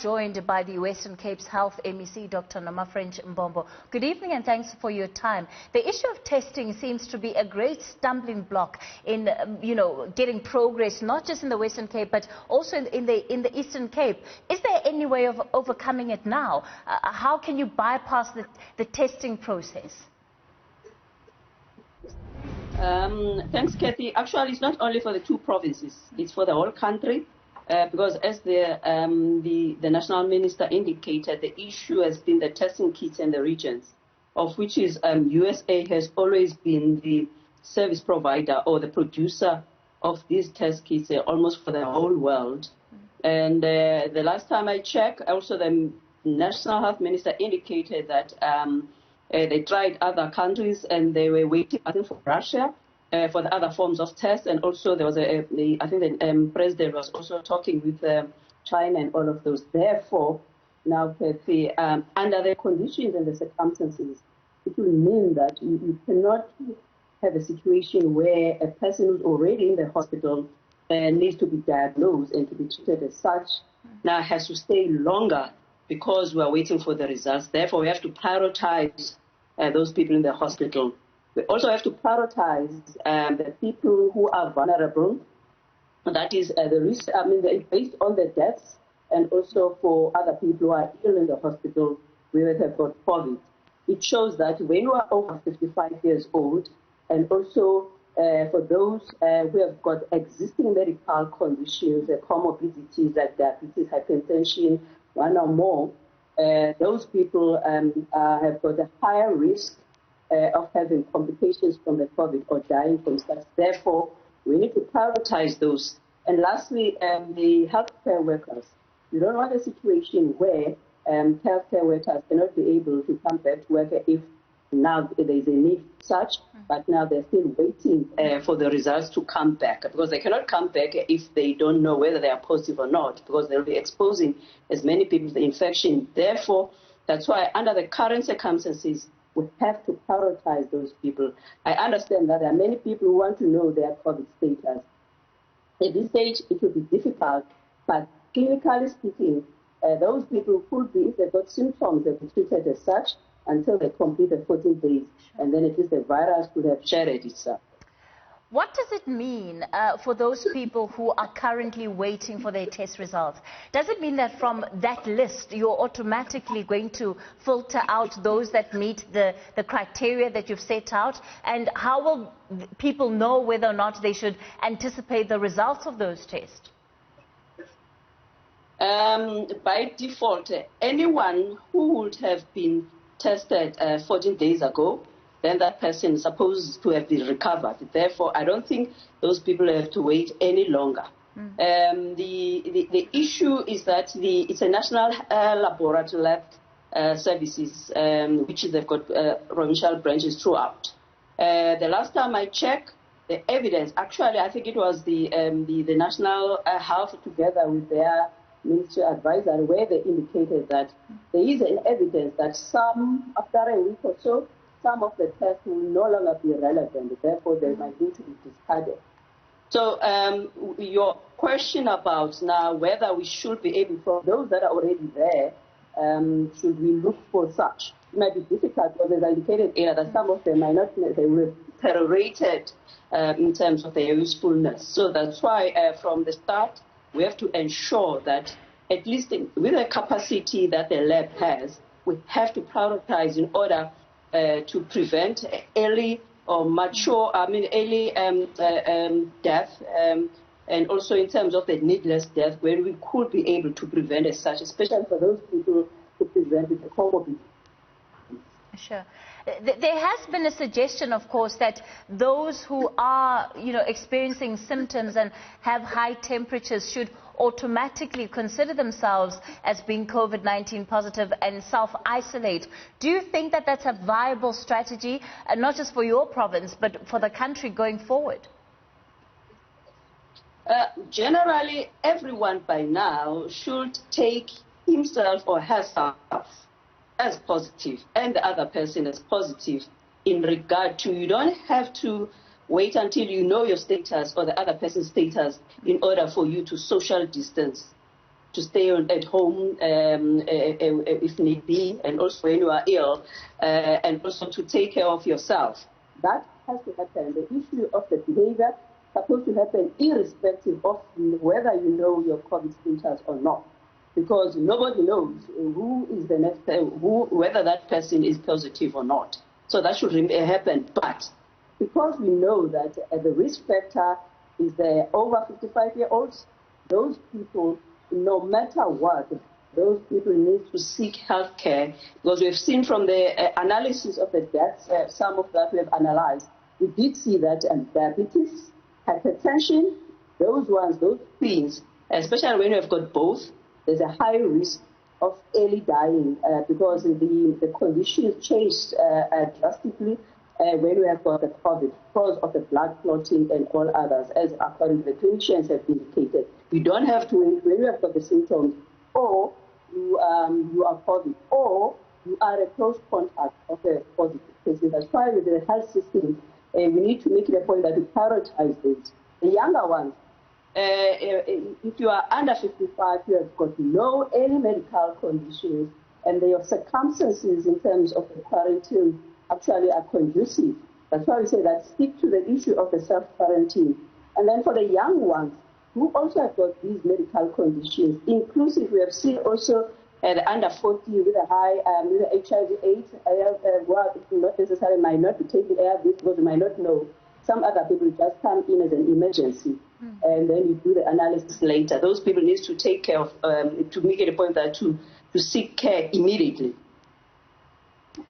joined by the Western Cape's Health MEC, Dr. Nomafrench Mbombo. Good evening and thanks for your time. The issue of testing seems to be a great stumbling block in, getting progress, not just in the Western Cape, but also in the Eastern Cape. Is there any way of overcoming it now? How can you bypass the testing process? Thanks, Kathy. Actually, it's not only for the two provinces, it's for the whole country. Because as the national minister indicated, the issue has been the testing kits in the regions, of which is USA has always been the service provider or the producer of these test kits almost for the whole world. And the last time I checked, also the national health minister indicated that they tried other countries and they were waiting, I think, for Russia. For the other forms of tests, and also there was I think the president was also talking with China and all of those. Therefore, now, Kathy, under the conditions and the circumstances, it will mean that you cannot have a situation where a person who's already in the hospital needs to be diagnosed and to be treated as such, now has to stay longer because we are waiting for the results. Therefore, we have to prioritize those people in the hospital. We also have to prioritize the people who are vulnerable. That is the risk, based on the deaths and also for other people who are ill in the hospital where they have got COVID. It shows that when you are over 55 years old and also for those who have got existing medical conditions, comorbidities like diabetes, hypertension, one or more, those people have got a higher risk of having complications from the COVID or dying from such. Therefore, we need to prioritize those. And lastly, the healthcare workers. We don't want a situation where healthcare workers cannot be able to come back to work if now there is a need for such, but now they're still waiting for the results to come back, because they cannot come back if they don't know whether they are positive or not, because they'll be exposing as many people to the infection. Therefore, that's why under the current circumstances, we have to prioritize those people. I understand that there are many people who want to know their COVID status. At this stage, it will be difficult, but clinically speaking, those people could be, if they've got symptoms, they'll be treated as such until they complete the 14 days, and then at least the virus could have shared itself. What does it mean for those people who are currently waiting for their test results? Does it mean that from that list, you're automatically going to filter out those that meet the criteria that you've set out? And how will people know whether or not they should anticipate the results of those tests? By default, anyone who would have been tested 14 days ago, then that person is supposed to have been recovered. Therefore, I don't think those people have to wait any longer. The issue is that it's a national laboratory lab services, which they've got provincial branches throughout. The last time I checked, the evidence, actually, I think it was the National Health together with their ministry advisor, where they indicated that there is an evidence that some, after a week or so, some of the tests will no longer be relevant, therefore they might need to be discarded. So your question about now whether we should be able, for those that are already there, should we look for such? It might be difficult because as I indicated earlier that some of them might not, they were deteriorated in terms of their usefulness. So that's why from the start we have to ensure that at least with the capacity that the lab has, we have to prioritize in order to prevent early or early death, and also in terms of the needless death, where we could be able to prevent as such, especially for those people who present with the comorbidity. Sure. There has been a suggestion, of course, that those who are, experiencing symptoms and have high temperatures should automatically consider themselves as being COVID-19 positive and self-isolate. Do you think that that's a viable strategy, not just for your province, but for the country going forward? Generally, everyone by now should take himself or herself as positive and the other person as positive in regard to, you don't have to wait until you know your status or the other person's status in order for you to social distance. to stay at home if need be, and also when you are ill, and also to take care of yourself. That has to happen. The issue of the behavior is supposed to happen irrespective of whether you know your COVID status or not, because nobody knows who is the next, whether that person is positive or not. So that should happen. But because we know that the risk factor is the over 55-year-olds, those people, no matter what, those people need to seek health care, because we've seen from the analysis of the deaths, some of that we have analyzed, we did see that diabetes, hypertension, those things, especially when you have got both, there's a high risk of early dying because the conditions changed drastically when we have got the COVID, because of the blood clotting and all others, as according to the clinicians have indicated. You don't have to wait when you have got the symptoms, or you are COVID, or you are a close contact of a positive patient. That's why with the health system, we need to make it a point that we prioritize this. The younger ones, if you are under 55, you have got no any medical conditions, and your circumstances in terms of the quarantine actually are conducive. That's why we say that stick to the issue of the self-quarantine. And then for the young ones who also have got these medical conditions, inclusive, we have seen also the under 40 with a high with HIV/AIDS, not necessarily might not be taking ARVs because you might not know. Some other people just come in as an emergency, and then you do the analysis later. Those people need to take care of, to make it a point that to seek care immediately.